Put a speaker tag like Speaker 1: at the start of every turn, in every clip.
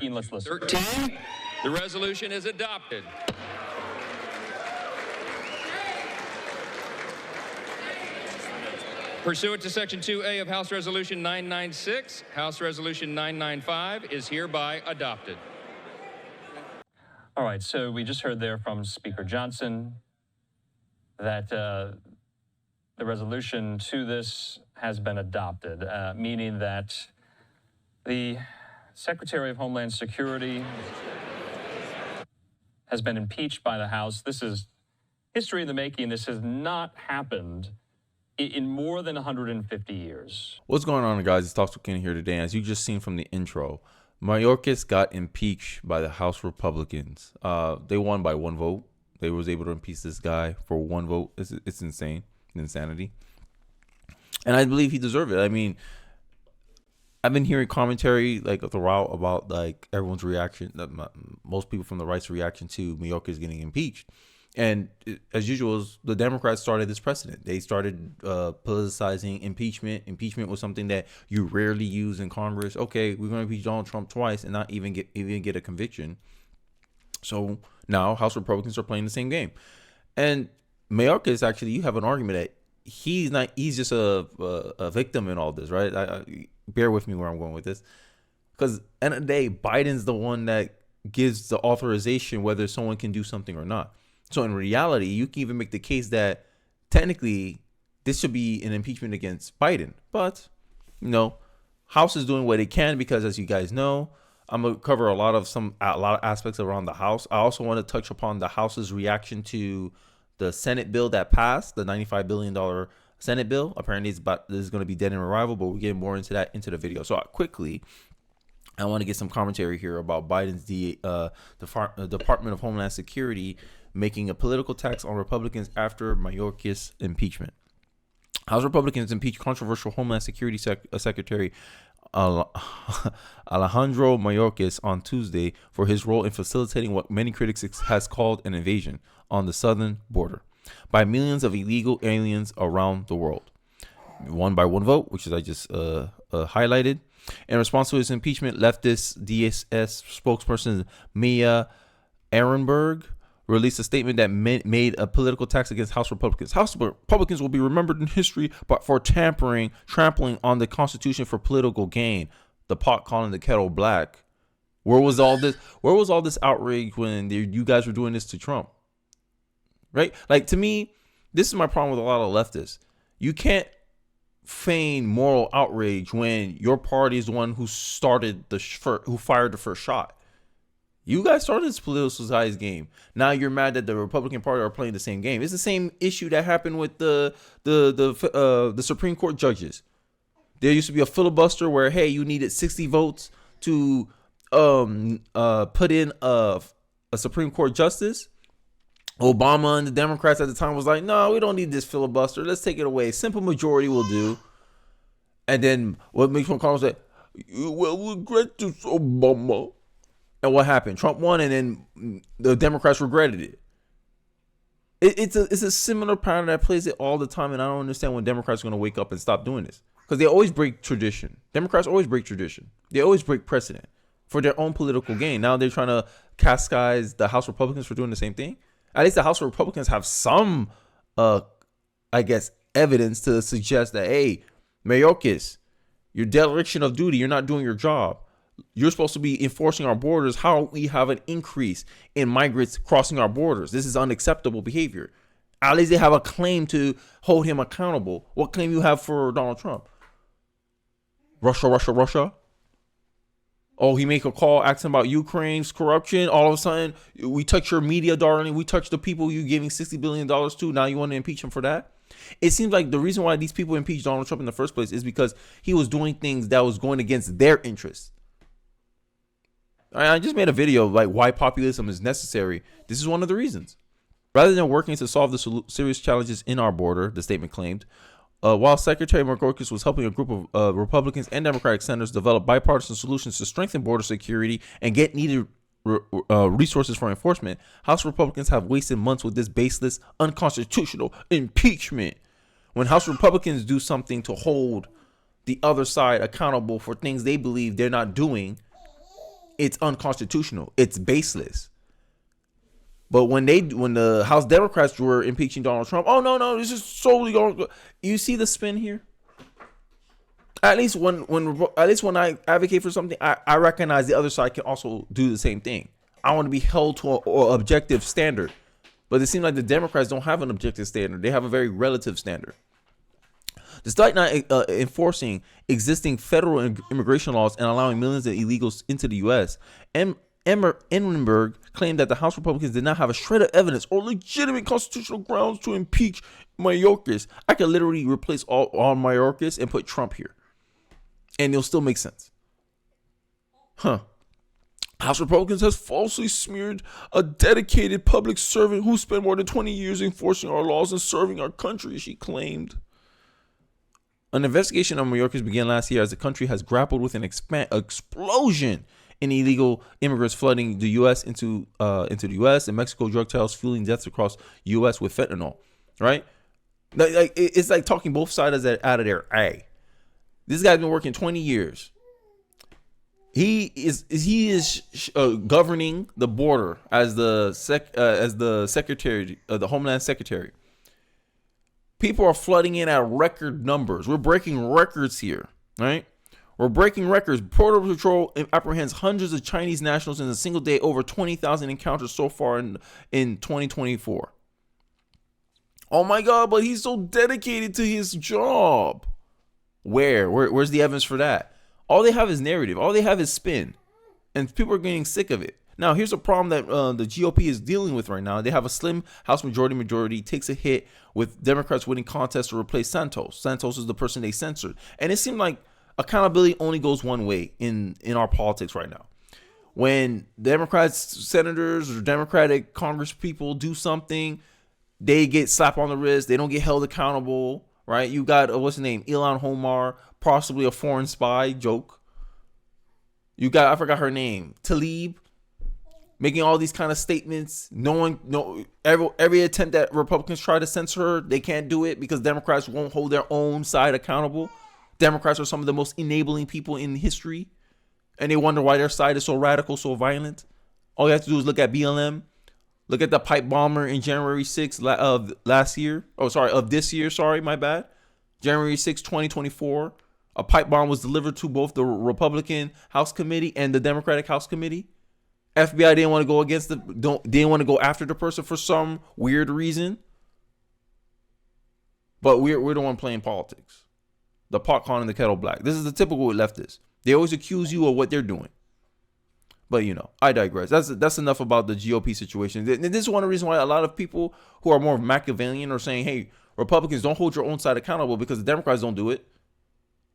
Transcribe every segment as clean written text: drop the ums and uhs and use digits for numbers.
Speaker 1: 13. Let's listen.
Speaker 2: 13. The resolution is adopted. Pursuant to Section 2A of House Resolution 996, House Resolution 995 is hereby adopted.
Speaker 1: All right, so we just heard there from Speaker Johnson that the resolution to this has been adopted, meaning that the Secretary of Homeland Security has been impeached by the House. This is history in the making. This has not happened in more than 150 years.
Speaker 3: What's going on, guys? It's Talks with Kenny here today. As you just seen from the intro, Mayorkas got impeached by the House Republicans. They won by 1 vote. They was able to impeach this guy for 1 vote. It's insane, insanity. And I believe he deserved it. I mean, I've been hearing commentary like throughout about like everyone's reaction, most people from the right's reaction to Mayorkas getting impeached. And as usual, the Democrats started this precedent. They started politicizing impeachment. Impeachment was something that you rarely use in Congress. Okay, we're going to impeach Donald Trump twice and not even get a conviction. So now House Republicans are playing the same game. And Mayorkas, actually, you have an argument that he's just a victim in all this, right? Bear with me where I'm going with this. Because at the end of the day, Biden's the one that gives the authorization whether someone can do something or not. So in reality, you can even make the case that technically this should be an impeachment against Biden. But, House is doing what it can because, as you guys know, I'm going to cover a lot of aspects around the House. I also want to touch upon the House's reaction to the Senate bill that passed, the $95 billion Senate bill. Apparently, this is going to be dead in arrival, but we'll get more into that into the video. So quickly, I want to get some commentary here about Biden's Department of Homeland Security making a political tax on Republicans after Mayorkas impeachment. House Republicans impeached controversial Homeland Security Secretary Alejandro Mayorkas on Tuesday for his role in facilitating what many critics has called an invasion on the southern border by millions of illegal aliens around the world. Won by 1 vote, which is I just highlighted. In response to his impeachment, leftist DSS spokesperson Mia Ehrenberg released a statement that made a political tax against House Republicans. House Republicans will be remembered in history but for trampling on the Constitution for political gain. The pot calling the kettle black. Where was all this outrage when you guys were doing this to Trump? Right? Like, to me, this is my problem with a lot of leftists. You can't feign moral outrage when your party is the one who who fired the first shot. You guys started this politicized game. Now you're mad that the Republican Party are playing the same game. It's the same issue that happened with the Supreme Court judges. There used to be a filibuster where, hey, you needed 60 votes to put in a Supreme Court justice. Obama and the Democrats at the time was like, no, we don't need this filibuster. Let's take it away. Simple majority will do. And then what Mitch McConnell said, you will regret this, Obama. And what happened? Trump won, and then the Democrats regretted it. It's a similar pattern that plays it all the time, and I don't understand when Democrats are going to wake up and stop doing this. Because they always break tradition. Democrats always break tradition. They always break precedent for their own political gain. Now they're trying to cascade the House Republicans for doing the same thing. At least the House Republicans have some, evidence to suggest that, hey, Mayorkas, your dereliction of duty, you're not doing your job. You're supposed to be enforcing our borders. How we have an increase in migrants crossing our borders? This is unacceptable behavior. At least they have a claim to hold him accountable. What claim you have for Donald Trump? Russia. Oh, he make a call asking about Ukraine's corruption. All of a sudden, we touch your media, darling. We touch the people you giving $60 billion to. Now you want to impeach him for that? It seems like the reason why these people impeached Donald Trump in the first place is because he was doing things that was going against their interests. I just made a video of like why populism is necessary. This is one of the reasons. Rather than working to solve the serious challenges in our border, the statement claimed, while Secretary Mayorkas was helping a group of Republicans and Democratic senators develop bipartisan solutions to strengthen border security and get needed resources for enforcement, House Republicans have wasted months with this baseless, unconstitutional impeachment. When House Republicans do something to hold the other side accountable for things they believe they're not doing, it's unconstitutional. It's baseless. But when the House Democrats were impeaching Donald Trump, oh no, this is solely going. You see the spin here. At least when I advocate for something, I recognize the other side can also do the same thing. I want to be held to an objective standard, but it seems like the Democrats don't have an objective standard. They have a very relative standard. Despite not enforcing existing federal immigration laws and allowing millions of illegals into the U.S., Emmenberg claimed that the House Republicans did not have a shred of evidence or legitimate constitutional grounds to impeach Mayorkas. I could literally replace all Mayorkas and put Trump here, and it'll still make sense. House Republicans has falsely smeared a dedicated public servant who spent more than 20 years enforcing our laws and serving our country, she claimed. An investigation on Mayorkas began last year as the country has grappled with an explosion in illegal immigrants flooding the U.S. into the U.S. and Mexico, drug cartels fueling deaths across U.S. with fentanyl. Right? Like it's like talking both sides out of their eye. This guy's been working 20 years. He is governing the border as the secretary, the Homeland Secretary. People are flooding in at record numbers. We're breaking records here, right? We're breaking records. Border Patrol apprehends hundreds of Chinese nationals in a single day. Over 20,000 encounters so far in 2024. Oh my God! But he's so dedicated to his job. Where's the evidence for that? All they have is narrative. All they have is spin, and people are getting sick of it. Now, here's a problem that the GOP is dealing with right now. They have a slim House majority takes a hit with Democrats winning contests to replace Santos. Santos is the person they censored. And it seemed like accountability only goes one way in our politics right now. When Democrats, senators, or Democratic Congress people do something, they get slapped on the wrist. They don't get held accountable, right? You got, what's his name? Ilhan Omar, possibly a foreign spy joke. You got, I forgot her name, Tlaib, making all these kind of statements. Every attempt that Republicans try to censor her, they can't do it because Democrats won't hold their own side accountable. Democrats are some of the most enabling people in history, and they wonder why their side is so radical, so violent. All you have to do is look at BLM. Look at the pipe bomber in January 6th of this year. January 6, 2024. A pipe bomb was delivered to both the Republican House Committee and the Democratic House Committee. FBI didn't want to go after the person for some weird reason. But we're the one playing politics. The pot calling the kettle black. This is the typical leftists. They always accuse you of what they're doing. But I digress. That's enough about the GOP situation. This is one of the reasons why a lot of people who are more Machiavellian are saying, hey, Republicans, don't hold your own side accountable because the Democrats don't do it.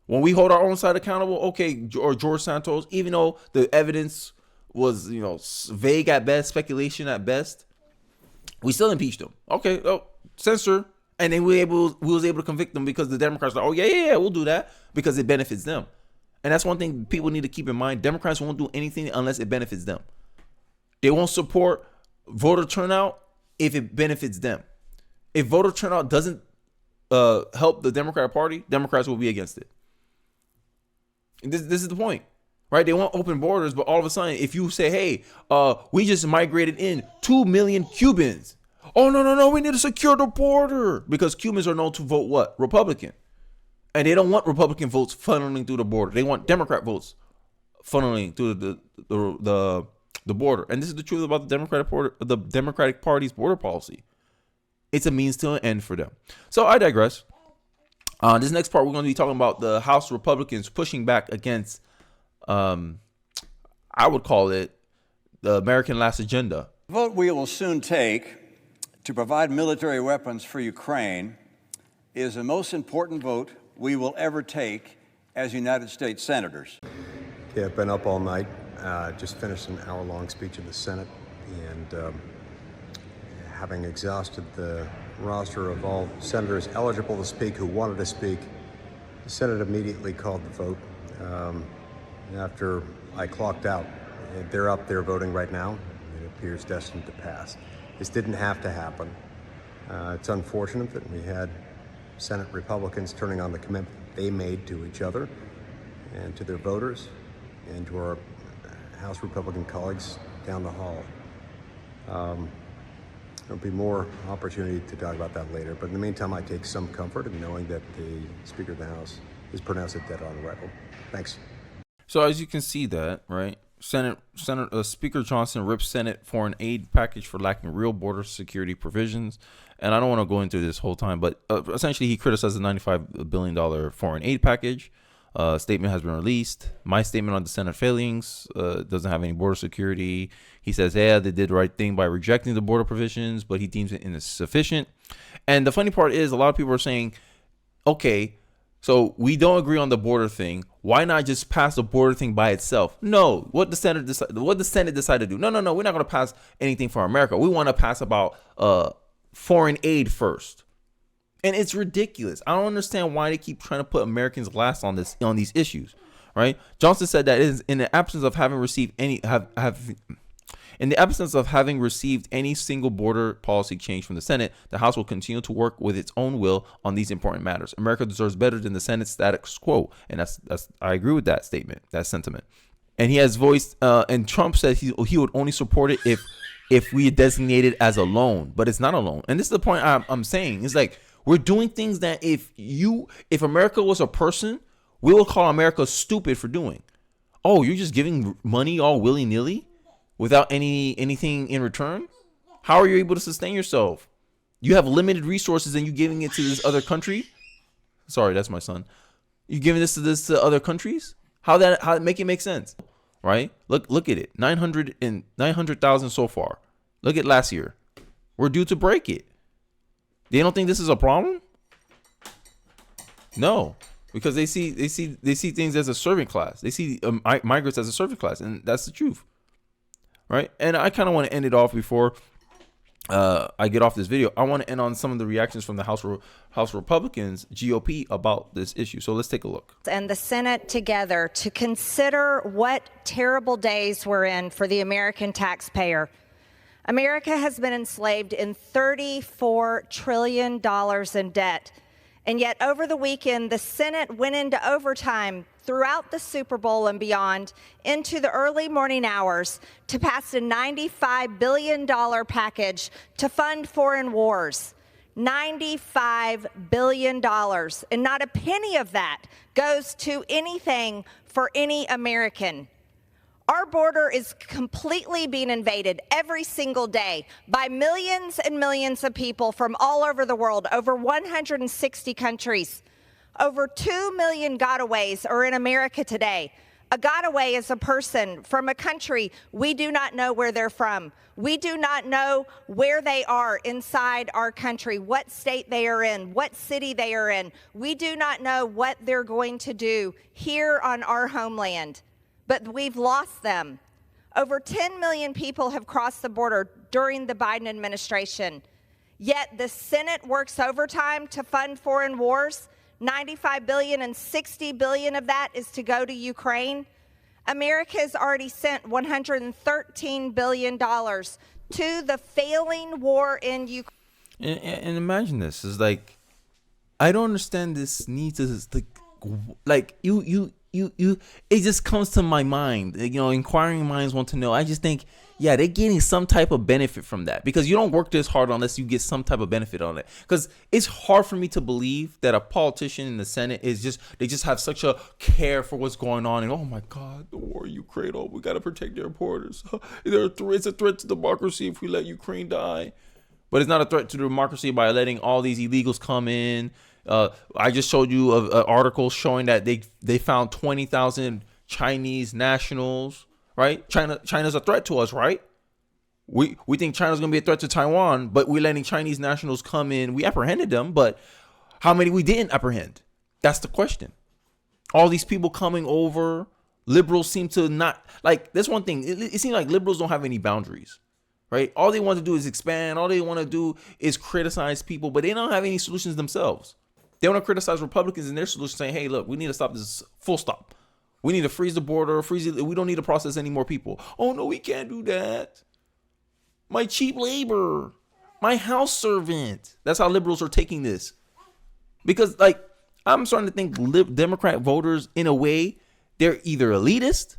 Speaker 3: When we hold our own side accountable, okay, or George Santos, even though the evidence was, vague at best, speculation at best, we still impeached him. Okay, censor. And then we was able to convict them because the Democrats are like, oh, yeah, we'll do that because it benefits them. And that's one thing people need to keep in mind. Democrats won't do anything unless it benefits them. They won't support voter turnout if it benefits them. If voter turnout doesn't help the Democratic Party, Democrats will be against it. And this is the point, right? They want open borders, but all of a sudden, if you say, hey, we just migrated in 2 million Cubans. Oh, no, we need to secure the border. Because Cubans are known to vote what? Republican. And they don't want Republican votes funneling through the border. They want Democrat votes funneling through the border. And this is the truth about the Democratic Party's border policy. It's a means to an end for them. So I digress. This next part, we're going to be talking about the House Republicans pushing back against, I would call it, the American Last Agenda.
Speaker 4: The vote we will soon take to provide military weapons for Ukraine is the most important vote we will ever take as United States senators.
Speaker 5: Okay, I've been up all night, just finished an hour-long speech in the Senate, and having exhausted the roster of all senators eligible to speak who wanted to speak, the Senate immediately called the vote. After I clocked out, they're up there voting right now. It appears destined to pass. This didn't have to happen. It's unfortunate that we had Senate Republicans turning on the commitment they made to each other and to their voters and to our House Republican colleagues down the hall. There'll be more opportunity to talk about that later, but in the meantime, I take some comfort in knowing that the Speaker of the House has pronounced it dead on arrival. Thanks.
Speaker 3: So as you can see that, right, Speaker Johnson rips Senate foreign aid package for lacking real border security provisions. And I don't want to go into this whole time, but essentially he criticized the $95 billion foreign aid package. Statement has been released. My statement on the Senate failings doesn't have any border security. He says, yeah, they did the right thing by rejecting the border provisions, but he deems it insufficient. And the funny part is a lot of people are saying, okay, so we don't agree on the border thing. Why not just pass the border thing by itself? No, what the Senate decided to do. No, we're not going to pass anything for America. We want to pass about foreign aid first. And it's ridiculous. I don't understand why they keep trying to put Americans last on these issues, right? Johnson said that in the absence of having received any single border policy change from the Senate, the House will continue to work with its own will on these important matters. America deserves better than the Senate status quo, and that's I agree with that statement, that sentiment. And he has voiced, and Trump said he would only support it if we designate it as a loan, but it's not a loan. And this is the point I'm saying. It's like, we're doing things that if America was a person, we will call America stupid for doing. Oh, you're just giving money all willy-nilly without anything in return? How are you able to sustain yourself? You have limited resources and you're giving it to this other country? Sorry, that's my son. You giving this to other countries? How make it make sense? Right? Look at it. 900,000 so far. Look at last year. We're due to break it. They don't think this is a problem? No, because they see things as a servant class. They see migrants as a servant class, and that's the truth, right? And I kind of want to end it off before I get off this video. I want to end on some of the reactions from the House Republicans, GOP, about this issue. So let's take a look.
Speaker 6: And the Senate together to consider what terrible days we're in for the American taxpayer. America has been enslaved in $34 trillion in debt. And yet over the weekend, the Senate went into overtime throughout the Super Bowl and beyond into the early morning hours to pass a $95 billion package to fund foreign wars. $95 billion. And not a penny of that goes to anything for any American. Our border is completely being invaded every single day by millions and millions of people from all over the world, over 160 countries. Over 2 million gotaways are in America today. A gotaway is a person from a country we do not know where they're from. We do not know where they are inside our country, what state they are in, what city they are in. We do not know what they're going to do here on our homeland. But we've lost them. Over 10 million people have crossed the border during the Biden administration. Yet the Senate works overtime to fund foreign wars. $95 billion and $60 billion of that is to go to Ukraine. America has already sent $113 billion to the failing war in Ukraine.
Speaker 3: And imagine this is like, I don't understand this need to like it just comes to my mind. You know, inquiring minds want to know. I just think, yeah, they're getting some type of benefit from that, because you don't work this hard unless you get some type of benefit on it. Because it's hard for me to believe that a politician in the Senate they just have such a care for what's going on. And oh my God, the war in Ukraine. Oh, we got to protect their borders. It's a threat to democracy if we let Ukraine die. But it's not a threat to democracy by letting all these illegals come in. I just showed you an article showing that they found 20,000 Chinese nationals, right? China's a threat to us, right? We think China's going to be a threat to Taiwan, but we're letting Chinese nationals come in. We apprehended them, but how many we didn't apprehend? That's the question. All these people coming over, liberals seem to not, like, that's one thing. It seems like liberals don't have any boundaries. Right? All they want to do is expand. All they want to do is criticize people, but they don't have any solutions themselves. They want to criticize Republicans and their solution, saying, hey, look, we need to stop this, full stop. We need to freeze the border, we don't need to process any more people. Oh, no, we can't do that. My cheap labor, my house servant. That's how liberals are taking this. Because, like, I'm starting to think Democrat voters, in a way, they're either elitist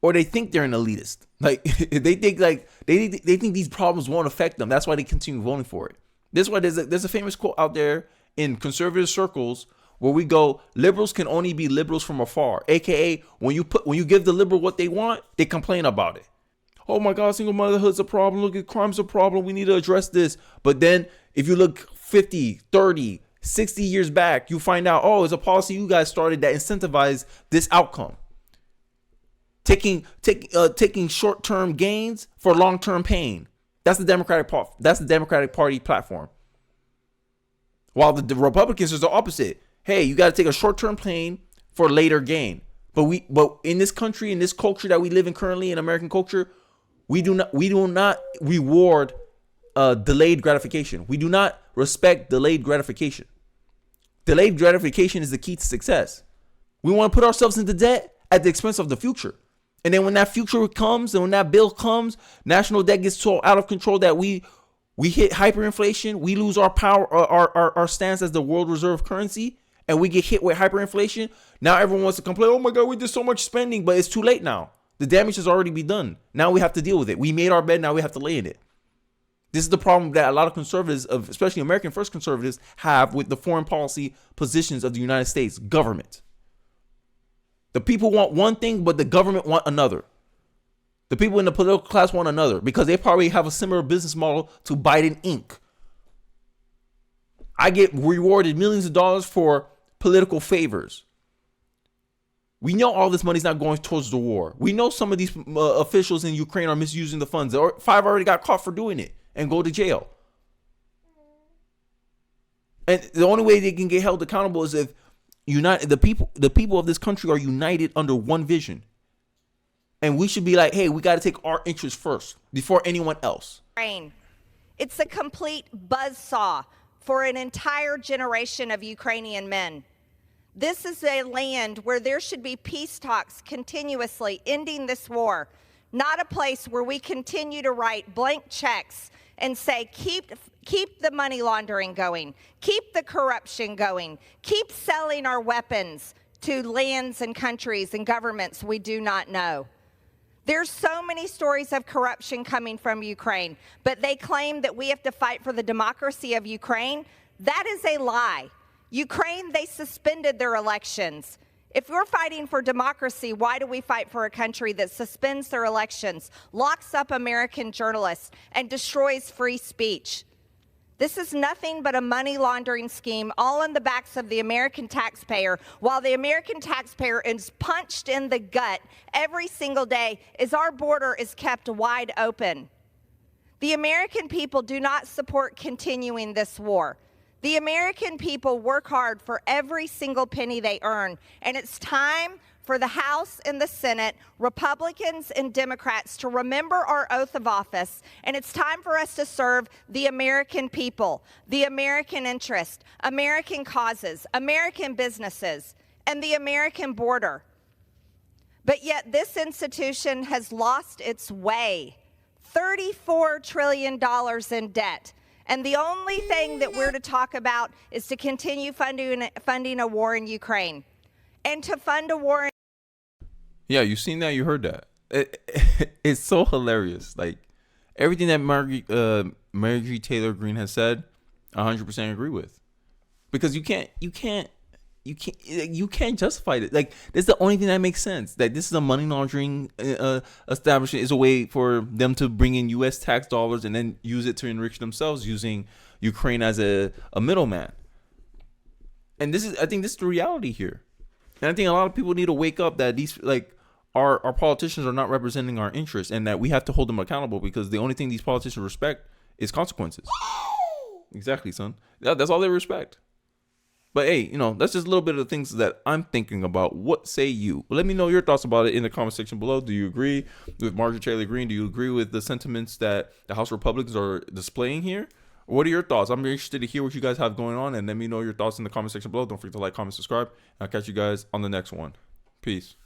Speaker 3: or they think they're an elitist. Like they think these problems won't affect them. That's why they continue voting for it. This is why there's a famous quote out there in conservative circles where we go, liberals can only be liberals from afar. AKA when you give the liberal what they want, they complain about it. Oh my God, single motherhood's a problem. Look at crime's a problem. We need to address this. But then if you look 50, 30, 60 years back, you find out, oh, it's a policy you guys started that incentivized this outcome. Taking short-term gains for long-term pain. That's the Democratic Party platform. While the Republicans is the opposite. Hey, you got to take a short-term pain for later gain. But in this country, in this culture that we live in currently, in American culture, we do not reward delayed gratification. We do not respect delayed gratification. Delayed gratification is the key to success. We want to put ourselves into debt at the expense of the future. And then when that future comes and when that bill comes, national debt gets so out of control that we hit hyperinflation. We lose our power, our stance as the world reserve currency, and we get hit with hyperinflation. Now everyone wants to complain, oh my God, we did so much spending, but it's too late now. The damage has already been done. Now we have to deal with it. We made our bed, now we have to lay in it. This is the problem that a lot of conservatives, especially American first conservatives, have with the foreign policy positions of the United States government. The people want one thing, but the government want another. The people in the political class want another because they probably have a similar business model to Biden Inc. I get rewarded millions of dollars for political favors. We know all this money's not going towards the war. We know some of these officials in Ukraine are misusing the funds. 5 already got caught for doing it and go to jail. And the only way they can get held accountable is if the people of this country are united under one vision. And we should be like, hey, we got to take our interests first before anyone else.
Speaker 6: It's a complete buzzsaw for an entire generation of Ukrainian men. This is a land where there should be peace talks continuously ending this war, not a place where we continue to write blank checks and say, keep the money laundering going, keep the corruption going, keep selling our weapons to lands and countries and governments we do not know. There's so many stories of corruption coming from Ukraine, but they claim that we have to fight for the democracy of Ukraine. That is a lie. Ukraine, they suspended their elections. If we're fighting for democracy, why do we fight for a country that suspends their elections, locks up American journalists, and destroys free speech? This is nothing but a money laundering scheme, all in the backs of the American taxpayer, while the American taxpayer is punched in the gut every single day as our border is kept wide open. The American people do not support continuing this war. The American people work hard for every single penny they earn, and it's time for the House and the Senate, Republicans and Democrats, to remember our oath of office, and it's time for us to serve the American people, the American interest, American causes, American businesses, and the American border. But yet this institution has lost its way. $34 trillion in debt. And the only thing that we're to talk about is to continue funding a war in Ukraine. And to fund a war in...
Speaker 3: Yeah, you seen that? You heard that? It's so hilarious. Like, everything that Marjorie Taylor Greene has said, 100% agree with. Because you can't justify it. Like, this is the only thing that makes sense. That this is a money laundering establishment, is a way for them to bring in U.S. tax dollars and then use it to enrich themselves, using Ukraine as a middleman. And I think this is the reality here. And I think a lot of people need to wake up that these, like, our politicians are not representing our interests, and that we have to hold them accountable, because the only thing these politicians respect is consequences. Exactly, son. That's all they respect. But hey, that's just a little bit of the things that I'm thinking about. What say you? Let me know your thoughts about it in the comment section below. Do you agree with Marjorie Taylor Greene? Do you agree with the sentiments that the House Republicans are displaying here? Or what are your thoughts? I'm very interested to hear what you guys have going on, and let me know your thoughts in the comment section below. Don't forget to like, comment, subscribe. I'll catch you guys on the next one. Peace.